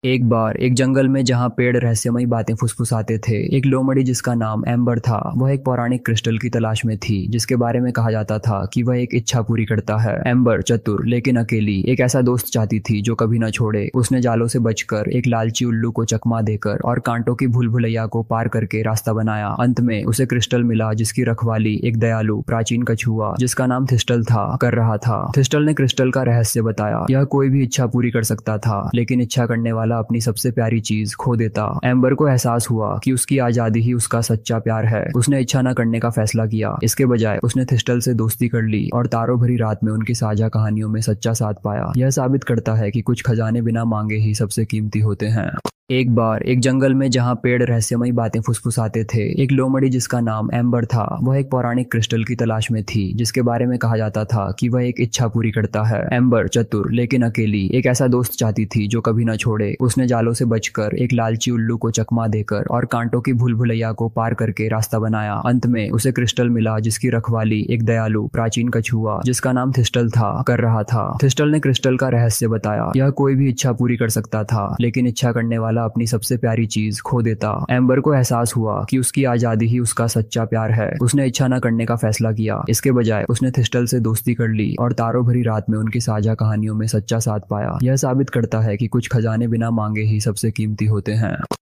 एक बार एक जंगल में जहां पेड़ रहस्यमयी बातें फुसफुसाते थे, एक लोमड़ी जिसका नाम एम्बर था, वह एक पौराणिक क्रिस्टल की तलाश में थी जिसके बारे में कहा जाता था कि वह एक इच्छा पूरी करता है। एम्बर चतुर लेकिन अकेली एक ऐसा दोस्त चाहती थी जो कभी न छोड़े। उसने जालों से बचकर, एक लालची उल्लू को चकमा देकर और कांटों की भूल भुलैया को पार करके रास्ता बनाया। अंत में उसे क्रिस्टल मिला जिसकी रखवाली एक दयालु प्राचीन कछुआ जिसका नाम थिस्टल था कर रहा था। थिस्टल ने क्रिस्टल का रहस्य बताया। यह कोई भी इच्छा पूरी कर सकता था, लेकिन इच्छा करने वाला अपनी सबसे प्यारी चीज खो देता। एम्बर को एहसास हुआ कि उसकी आजादी ही उसका सच्चा प्यार है। उसने इच्छा न करने का फैसला किया। इसके बजाय उसने थिस्टल से दोस्ती कर ली और तारों भरी रात में उनकी साझा कहानियों में सच्चा साथ पाया। यह साबित करता है कि कुछ खजाने बिना मांगे ही सबसे कीमती होते हैं। एक बार एक जंगल में जहां पेड़ रहस्यमयी बातें फुसफुसाते थे, एक लोमड़ी जिसका नाम एम्बर था, वह एक पौराणिक क्रिस्टल की तलाश में थी जिसके बारे में कहा जाता था कि वह एक इच्छा पूरी करता है। एम्बर चतुर लेकिन अकेली एक ऐसा दोस्त चाहती थी जो कभी न छोड़े। उसने जालों से बचकर, एक लालची उल्लू को चकमा देकर और कांटों की भूल भुलैया को पार करके रास्ता बनाया। अंत में उसे क्रिस्टल मिला जिसकी रखवाली एक दयालु प्राचीन कछुआ जिसका नाम थिस्टल था कर रहा था। थिस्टल ने क्रिस्टल का रहस्य बताया। यह कोई भी इच्छा पूरी कर सकता था, लेकिन इच्छा करने वाला अपनी सबसे प्यारी चीज खो देता। एम्बर को एहसास हुआ कि उसकी आजादी ही उसका सच्चा प्यार है। उसने इच्छा न करने का फैसला किया। इसके बजाय उसने थिस्टल से दोस्ती कर ली और तारों भरी रात में उनकी साझा कहानियों में सच्चा साथ पाया। यह साबित करता है कि कुछ खजाने बिना मांगे ही सबसे कीमती होते हैं।